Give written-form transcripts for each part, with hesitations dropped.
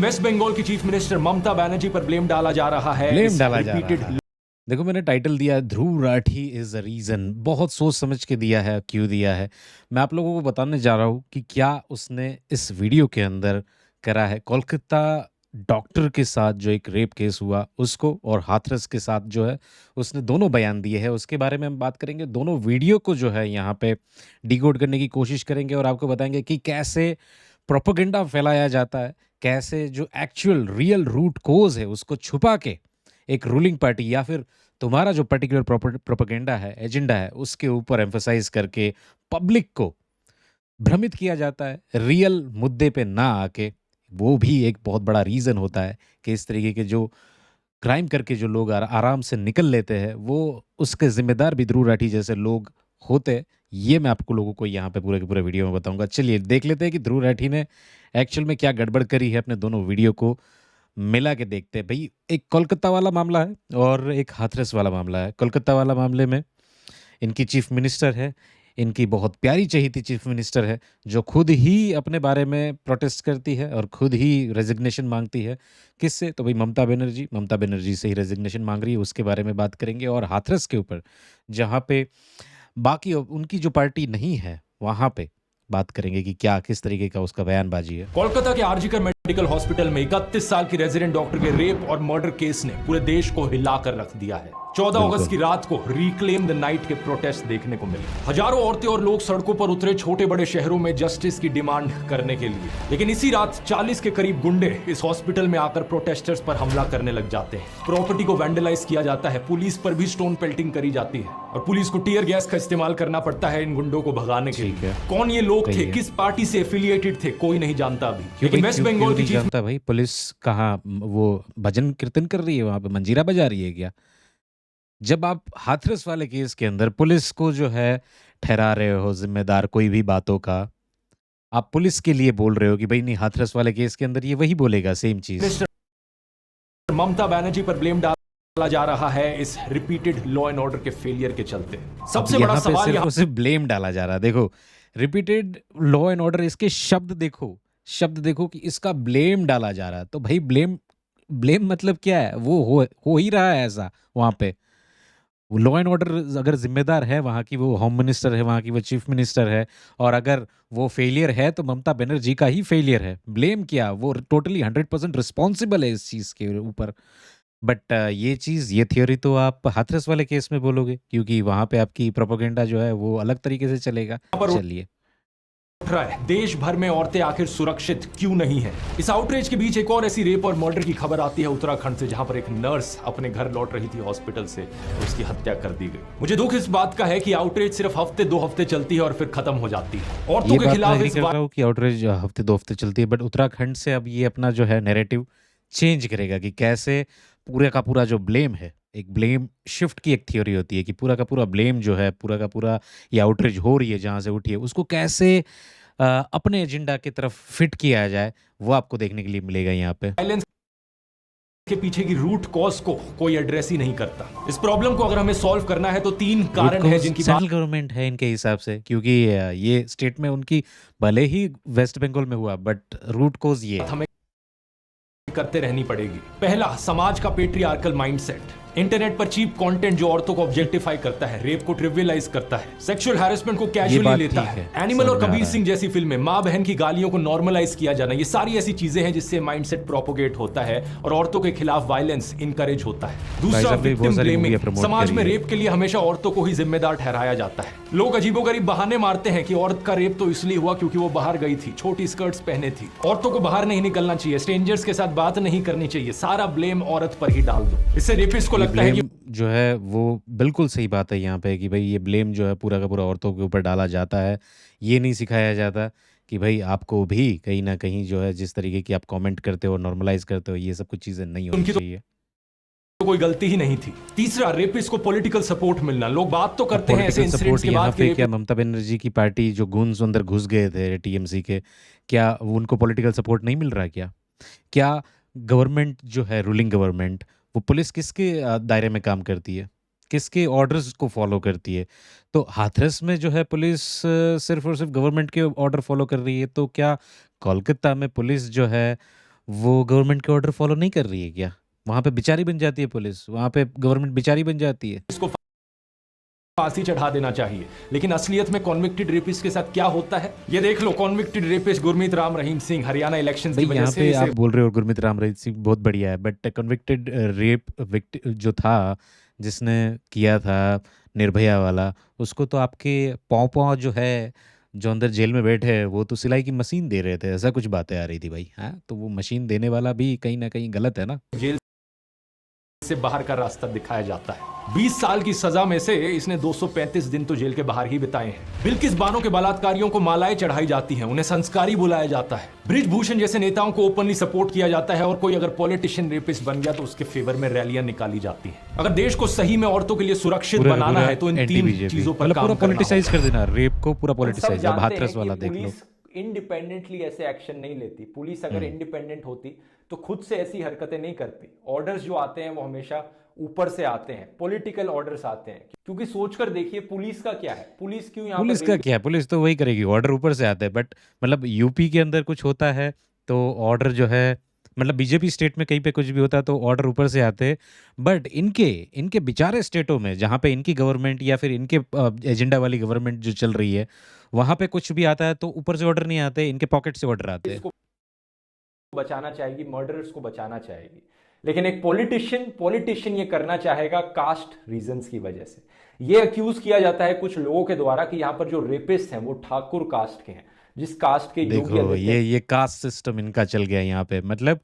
Waste Bengal की chief minister Mamata Banerjee पर blame डाला जा रहा है। ब्लेम इस डाला जा repeated रहा है। देखो मैंने टाइटल दिया है Dhruv Rathee is a reason, बहुत सोच समझ के दिया है, क्यों दिया है। मैं आप लोगों को बताने जा रहा हूँ कि क्या उसने इस वीडियो के अंदर करा है। कोलकाता डॉक्टर के साथ जो एक रेप केस हुआ उसको, और हाथरस के साथ जो है उसने दोनों बयान दिए हैं, उसके बारे में हम बात करेंगे। दोनों वीडियो को जो है यहाँ पे डिकोड करने की कोशिश करेंगे और आपको बताएंगे कि कैसे प्रोपेगेंडा फैलाया जाता है, कैसे जो एक्चुअल रियल रूट कोज है उसको छुपा के एक रूलिंग पार्टी या फिर तुम्हारा जो पर्टिकुलर प्रोपेगेंडा है, एजेंडा है, उसके ऊपर एम्फसाइज करके पब्लिक को भ्रमित किया जाता है, रियल मुद्दे पे ना आके। वो भी एक बहुत बड़ा रीज़न होता है कि इस तरीके के जो क्राइम करके जो लोग आराम से निकल लेते हैं, वो उसके ज़िम्मेदार भी ध्रुव राठी जैसे लोग होते हैं। ये मैं आपको लोगों को यहाँ पे पूरे के पूरे वीडियो में बताऊंगा। चलिए देख लेते हैं कि ध्रुव राठी ने एक्चुअल में क्या गड़बड़ करी है। अपने दोनों वीडियो को मिला के देखते हैं। भाई एक कोलकाता वाला मामला है और एक हाथरस वाला मामला है। कोलकाता वाला मामले में इनकी चीफ मिनिस्टर है, इनकी बहुत प्यारी चहेती चीफ मिनिस्टर है, जो खुद ही अपने बारे में प्रोटेस्ट करती है और खुद ही रेजिग्नेशन मांगती है। किससे? तो भाई ममता बनर्जी से ही रेजिग्नेशन मांग रही है। उसके बारे में बात करेंगे। और हाथरस के ऊपर जहाँ पे बाकी उनकी जो पार्टी नहीं है, वहाँ पे बात करेंगे कि क्या किस तरीके का उसका बयानबाजी है। कोलकाता के आरजीकर मेडिकल हॉस्पिटल में 31 साल की रेजिडेंट डॉक्टर के रेप और मर्डर केस ने पूरे देश को हिलाकर रख दिया है। 14 अगस्त की रात को रिक्लेम द नाइट के प्रोटेस्ट देखने को मिले। हजारों औरतें और लोग सड़कों पर उतरे छोटे बड़े शहरों में जस्टिस की डिमांड करने के लिए। लेकिन इसी रात 40 के करीब गुंडे इस हॉस्पिटल में आकर प्रोटेस्टर्स पर हमला करने लग जाते हैं। प्रॉपर्टी को वैंडलाइज किया जाता है, पुलिस पर भी स्टोन पेल्टिंग करी जाती है और पुलिस को टीयर गैस का इस्तेमाल करना पड़ता है इन गुंडों को भगाने के लिए। कौन ये लोग थे, किस पार्टी से एफिलिएटेड थे, कोई नहीं जानता अभी। लेकिन वेस्ट बंगाल की जानता भाई, पुलिस कहाँ वो भजन कीर्तन कर रही है, वहां पे मंजीरा बजा रही है क्या? जब आप हाथरस वाले केस के अंदर पुलिस को जो है ठहरा रहे हो जिम्मेदार कोई भी बातों का, आप पुलिस के लिए बोल रहे हो कि भाई नहीं, हाथरस वाले केस के अंदर ये वही बोलेगा सेम चीज। ममता बनर्जी पर ब्लेम डाला जा रहा है इस रिपीटेड लॉ एंड ऑर्डर के फेलियर के चलते। सबसे बड़ा सवाल यहाँ सिर्फ ब्लेम डाला जा रहा है। देखो रिपीटेड लॉ एंड ऑर्डर, इसके शब्द देखो कि इसका ब्लेम डाला जा रहा है। तो भाई ब्लेम मतलब क्या है? वो हो ही रहा है ऐसा वहां पे। लॉ एंड ऑर्डर अगर जिम्मेदार है वहाँ की, वो होम मिनिस्टर है, वहाँ की वो चीफ मिनिस्टर है, और अगर वो फेलियर है तो ममता बनर्जी का ही फेलियर है। ब्लेम क्या, वो टोटली 100% रिस्पॉन्सिबल है इस चीज़ के ऊपर। बट ये थ्योरी तो आप हाथरस वाले केस में बोलोगे, क्योंकि वहाँ पे आपकी प्रोपेगेंडा जो है वो अलग तरीके से चलेगा। चलिए, रहा है देश भर में औरतें आखिर सुरक्षित क्यों नहीं है। इस आउटरीच के बीच एक और ऐसी रेप और मर्डर की खबर आती है उत्तराखंड से, जहां पर एक नर्स अपने घर लौट रही थी हॉस्पिटल से, उसकी हत्या कर दी गई। मुझे दुख इस बात का है कि आउटरीच सिर्फ हफ्ते 2 हफ्ते चलती है और फिर खत्म हो जाती है। औरतों के खिलाफ इस बात कि आउटरीच हफ्ते 2 हफ्ते चलती है, बट उत्तराखंड से अब ये अपना जो है नैरेटिव चेंज करेगा कि कैसे पूरे का पूरा जो ब्लेम है, एक ब्लेम शिफ्ट की एक थ्योरी होती है कि पूरा का पूरा ब्लेम जो है, पूरा का पूरा ये आउटरीच हो रही है जहाँ से उठी है, उसको कैसे अपने एजेंडा की तरफ फिट किया जाए, वो आपको देखने के लिए मिलेगा यहाँ पे। वायलेंस के पीछे की रूट कॉज को कोई एड्रेस ही नहीं करता। इस प्रॉब्लम को अगर हमें सॉल्व करना है तो 3 कारण है जिनकी सेंट्रल गवर्नमेंट है इनके हिसाब से, क्योंकि ये स्टेट में उनकी भले ही वेस्ट बंगाल में हुआ, बट रूट कॉज ये हमें करते रहनी पड़ेगी। पहला, समाज का पेट्रियार्कल माइंडसेट। इंटरनेट पर चीप कंटेंट जो औरतों को ऑब्जेक्टिफाई करता है, रेप को ट्रिवियलाइज करता है, सेक्सुअल हैरेसमेंट को कैजुअली लेता है। एनिमल और कबीर सिंह जैसी फिल्में, माँ बहन की गालियों को नॉर्मलाइज किया जाना, ये सारी ऐसी चीजें हैं जिससे माइंडसेट प्रोपोगेट होता है और औरतों के खिलाफ वायलेंस इनकरेज होता है। दूसरा, विक्टिम ब्लेमिंग। समाज में रेप के लिए हमेशा औरतों को ही जिम्मेदार ठहराया जाता है। लोग अजीबोगरीब बहाने मारते हैं कि औरत का रेप तो इसलिए हुआ क्योंकि वो बाहर गई थी, छोटी स्कर्ट्स पहने थी, औरतों को बाहर नहीं निकलना चाहिए, स्ट्रेंजर्स के साथ बात नहीं करनी चाहिए, सारा ब्लेम औरत पर ही डाल दो। इससे रेपिस्ट को लगता है कि जो है वो बिल्कुल सही बात है यहाँ पे कि भाई ये ब्लेम जो है पूरा का पूरा औरतों के ऊपर डाला जाता है। ये नहीं सिखाया जाता कि भाई आपको भी कहीं ना कहीं जो है जिस तरीके की आप कमेंट करते हो, नॉर्मलाइज करते हो, ये सब कुछ चीज़ें नहीं होनी चाहिए। तो कोई गलती ही नहीं थी। तीसरा, रेपिस्ट को पॉलिटिकल सपोर्ट मिलना। लोग बात तो करते हैं ऐसे इंसिडेंट्स के बाद कि क्या ममता बनर्जी की पार्टी जो गुंज अंदर घुस गए थे टीएमसी के, क्या उनको पॉलिटिकल सपोर्ट नहीं मिल रहा? क्या गवर्नमेंट जो है, रूलिंग गवर्नमेंट, वो पुलिस किसके दायरे में काम करती है, किसके ऑर्डर्स को फॉलो करती है? तो हाथरस में जो है पुलिस सिर्फ और सिर्फ गवर्नमेंट के ऑर्डर फॉलो कर रही है, तो क्या कोलकाता में पुलिस जो है वो गवर्नमेंट के ऑर्डर फॉलो नहीं कर रही है क्या? वहाँ पे बेचारी बन जाती है पुलिस, वहाँ पे गवर्नमेंट बेचारी बन जाती है। इसको फांसी चढ़ा देना चाहिए। लेकिन असलियत में कॉन्विक्टेड रेपिस्ट के साथ क्या होता है ये देख लो। Convicted rapist Gurmeet Ram Rahim Singh Haryana elections भाई की वजह यहाँ से पे इसे आप बोल रहे हो गुरमीत राम रहीम सिंह बहुत बढ़िया है, बट कन्विक्टेड रेप जो था, जिसने किया था निर्भया वाला, उसको तो आपके पौ पौ जो है, जो अंदर जेल में बैठे हैं, वो तो सिलाई की मशीन दे रहे थे, ऐसा कुछ बातें आ रही थी भाई। हाँ, तो वो मशीन देने वाला भी कहीं ना कहीं गलत है ना। जेल से बाहर का रास्ता दिखाया जाता है। 20 साल की सजा में से इसने 235 दिन तो जेल के बाहर ही बिताए हैं। बिल्किस बानो के बलात्कारियों को मालाएं चढ़ाई जाती हैं, उन्हें संस्कारी बुलाया जाता है। ब्रिजभूषण जैसे नेताओं को ओपनली सपोर्ट किया जाता है और कोई अगर पॉलिटिशियन रेपिस्ट बन गया तो उसके फेवर में रैलियां निकाली जाती हैं। अगर देश को सही में औरतों के लिए सुरक्षित बनाना है तो इन तीन चीजों पर काम पूरा करना पॉलिटिसाइज कर देना, रेप को पूरा सब पॉलिटिसाइज। अब जानते हैं हाथरस कि वाला देख लो। पुलिस इंडिपेंडेंटली ऐसे एक्शन नहीं लेती। पुलिस अगर इंडिपेंडेंट होती तो खुद से ऐसी हरकतें नहीं करती। ऑर्डर्स जो आते हैं वो हमेशा ऊपर से आते हैं, पॉलिटिकल ऑर्डर्स आते हैं। क्योंकि सोचकर देखिए पुलिस का क्या है, पुलिस क्यों यहाँ पुलिस पर का क्या है, पुलिस तो वही करेगी, ऑर्डर ऊपर से आता है। बट मतलब यूपी के अंदर कुछ होता है तो ऑर्डर जो है, मतलब बीजेपी स्टेट में कहीं पे कुछ भी होता है तो ऑर्डर ऊपर से आते हैं। बट इनके इनके बेचारे स्टेटों में, जहाँ पे इनकी गवर्नमेंट या फिर इनके एजेंडा वाली गवर्नमेंट जो चल रही है, वहाँ पे कुछ भी आता है तो ऊपर से ऑर्डर नहीं आते, इनके पॉकेट से ऑर्डर आते हैं। को बचाना चाहेगी, मर्डरर्स को बचाना चाहेगी। लेकिन एक पॉलिटिशियन ये करना चाहेगा कास्ट रीजंस की वजह से। ये अक्यूज किया जाता है कुछ लोगों के द्वारा कि यहां पर जो रेपिस्ट हैं वो ठाकुर कास्ट के हैं, जिस कास्ट के योगी देखो आदित्य ये कास्ट सिस्टम इनका चल गया यहाँ पे। मतलब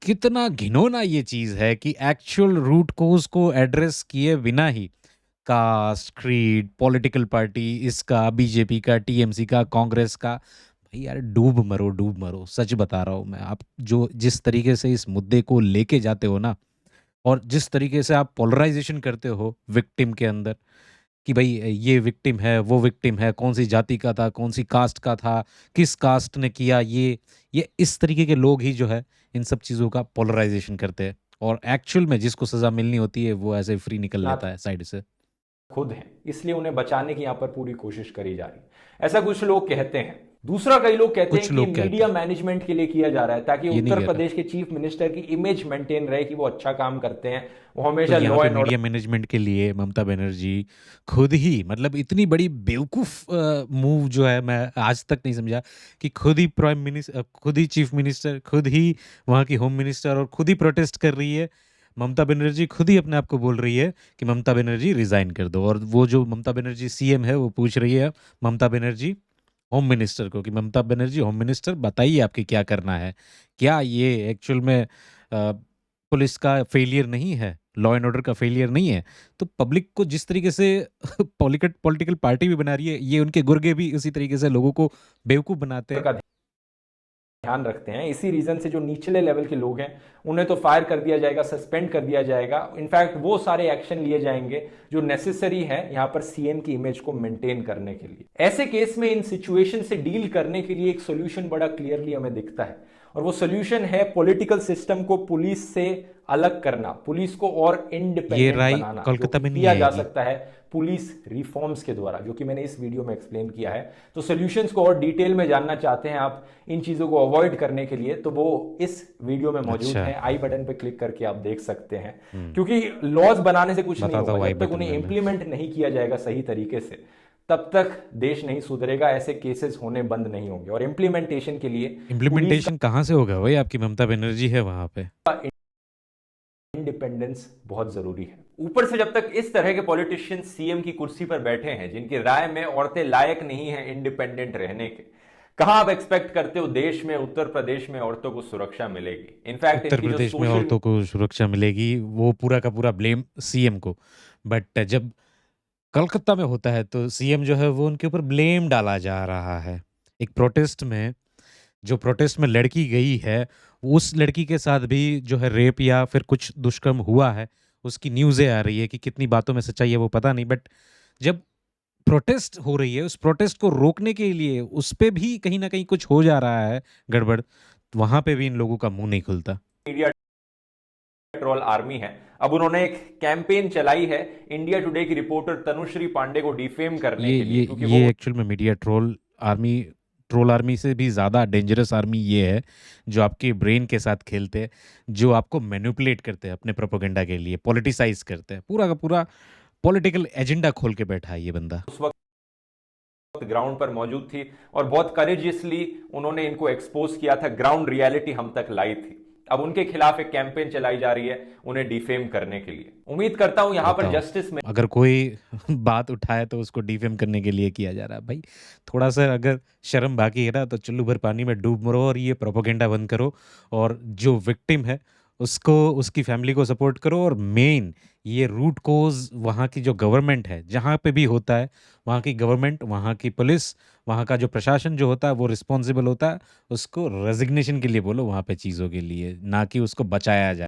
कितना घिनौना ये चीज है कि एक्चुअल रूट कोज को एड्रेस किए बिना ही कास्ट, क्रीड, पॉलिटिकल पार्टी, इसका बीजेपी का, टीएमसी का, कांग्रेस का, भाई यार डूब मरो, डूब मरो। सच बता रहा हूँ मैं। आप जो जिस तरीके से इस मुद्दे को लेके जाते हो ना, और जिस तरीके से आप पोलराइजेशन करते हो विक्टिम के अंदर, कि भाई ये विक्टिम है, वो विक्टिम है, कौन सी जाति का था, कौन सी कास्ट का था, किस कास्ट ने किया, ये इस तरीके के लोग ही जो है इन सब चीज़ों का पोलराइजेशन करते हैं। और एक्चुअल में जिसको सज़ा मिलनी होती है वो ऐसे फ्री निकल लेता है साइड से। खुद हैं, इसलिए उन्हें बचाने की यहां पर पूरी कोशिश करी जा रही है, ऐसा कुछ लोग कहते हैं। दूसरा, कई लोग कहते हैं कुछ कि लोग कहते मीडिया हैं, मैनेजमेंट के लिए किया जा रहा है ताकि ये नहीं उत्तर कह रहा। प्रदेश के चीफ मिनिस्टर की इमेज मेंटेन रहे कि वो अच्छा काम करते हैं, वो तो हमेशा यहाँ लॉ पे एंड मीडिया मैनेजमेंट के लिए ममता बनर्जी खुद ही, मतलब इतनी बड़ी बेवकूफ मूव जो है, मैं आज तक नहीं समझा कि खुद ही प्राइम मिनिस्टर, खुद ही चीफ मिनिस्टर, खुद ही वहाँ की होम मिनिस्टर, और खुद ही प्रोटेस्ट कर रही है। ममता बनर्जी खुद ही अपने आप को बोल रही है कि ममता बनर्जी रिजाइन कर दो। और वो जो ममता बनर्जी सीएम है वो पूछ रही है ममता बनर्जी होम मिनिस्टर को कि ममता बनर्जी होम मिनिस्टर, बताइए आपके क्या करना है। क्या ये एक्चुअल में पुलिस का फेलियर नहीं है, लॉ एंड ऑर्डर का फेलियर नहीं है? तो पब्लिक को जिस तरीके से पॉलिटिकल पार्टी भी बना रही है, ये उनके गुर्गे भी उसी तरीके से लोगों को बेवकूफ़ बनाते हैं। का ध्यान रखते हैं। इसी रीजन से जो निचले लेवल के लोग हैं उन्हें तो फायर कर दिया जाएगा, सस्पेंड कर दिया जाएगा। इनफैक्ट वो सारे एक्शन लिए जाएंगे जो नेसेसरी है यहां पर सीएम की इमेज को मेंटेन करने के लिए। ऐसे केस में इन सिचुएशन से डील करने के लिए एक सॉल्यूशन बड़ा क्लियरली हमें दिखता है, और वो सॉल्यूशन है पॉलिटिकल सिस्टम को पुलिस से अलग करना, पुलिस को और ये इंडिपेंडेंट राय बनाना। कोलकाता जो में नहीं किया जा आएगी। सकता है पुलिस रिफॉर्म्स के द्वारा, जो कि मैंने इस वीडियो में एक्सप्लेन किया है। तो सॉल्यूशंस को और डिटेल में जानना चाहते हैं आप इन चीजों को अवॉइड करने के लिए, तो वो इस वीडियो में मौजूद अच्छा। है। आई बटन पे क्लिक करके आप देख सकते हैं। क्योंकि लॉज बनाने से कुछ नहीं बताता हूँ होगा, आई जब तक बटन उन्हें में मैं। इंप्लीमेंट नहीं किया जाएगा सही तरीके से, तब तक देश नहीं सुधरेगा। ऐसे केसेस होने बंद नहीं होंगे। और इंप्लीमेंटेशन के लिए इम्प्लीमेंटेशन कहाँ से होगा भाई? आपकी ममता बनर्जी है वहाँ पे। इंडिपेंडेंस बहुत जरूरी है। ऊपर से जब तक इस तरह के पॉलिटिशियन सीएम की कुर्सी पर बैठे हैं जिनकी राय में औरतें लायक नहीं है इंडिपेंडेंट रहने के, कहां आप एक्सपेक्ट करते हो देश में, उत्तर प्रदेश में औरतों को सुरक्षा मिलेगी? इनफैक्ट उत्तर प्रदेश में औरतों को सुरक्षा मिलेगी, वो पूरा का पूरा ब्लेम सीएम को। बट जब कलकत्ता में होता है तो सीएम जो है वो उनके ऊपर ब्लेम डाला जा रहा है। एक प्रोटेस्ट में, जो प्रोटेस्ट में लड़की गई है, उस लड़की के साथ भी जो है रेप या फिर कुछ दुष्कर्म हुआ है, उसकी न्यूज़ें आ रही है कि कितनी बातों में सच्चाई है वो पता नहीं। बट जब प्रोटेस्ट हो रही है, उस प्रोटेस्ट को रोकने के लिए उस पे भी कहीं ना कहीं कुछ हो जा रहा है गड़बड़, वहां पे भी इन लोगों का मुंह नहीं खुलता। मीडिया ट्रोल आर्मी है। अब उन्होंने एक कैंपेन चलाई है इंडिया टुडे की रिपोर्टर तनुश्री पांडे को डिफेम करने के लिए, क्योंकि ये वो एक्चुअल में media troll army troll army से भी ज़्यादा डेंजरस आर्मी ये है जो आपके ब्रेन के साथ खेलते हैं, जो आपको मैनिपुलेट करते हैं अपने प्रोपेगेंडा के लिए, पॉलिटिसाइज करते हैं, पूरा का पूरा पॉलिटिकल एजेंडा खोल के बैठा है ये बंदा। उस वक्त ग्राउंड पर मौजूद थी और बहुत करेजियसली उन्होंने इनको एक्सपोज किया था, ग्राउंड रियलिटी हम तक लाई थी। अब उनके खिलाफ एक कैंपेन चलाई जा रही है उन्हें डिफेम करने के लिए। उम्मीद करता हूं यहां पर बताओ, जस्टिस में अगर कोई बात उठाए तो उसको डिफेम करने के लिए किया जा रहा है। भाई थोड़ा सा अगर शर्म बाकी है ना तो चुल्लू भर पानी में डूब मरो और ये प्रोपोगेंडा बंद करो, और जो विक्टिम है उसको, उसकी फैमिली को सपोर्ट करो, और मेन ये रूट कोज वहाँ की जो गवर्नमेंट है, जहाँ पे भी होता है वहाँ की गवर्नमेंट, वहाँ की पुलिस, वहाँ का जो प्रशासन जो होता है वो रिस्पॉन्सिबल होता है, उसको रेजिग्नेशन के लिए बोलो वहाँ पे चीज़ों के लिए, ना कि उसको बचाया जाए।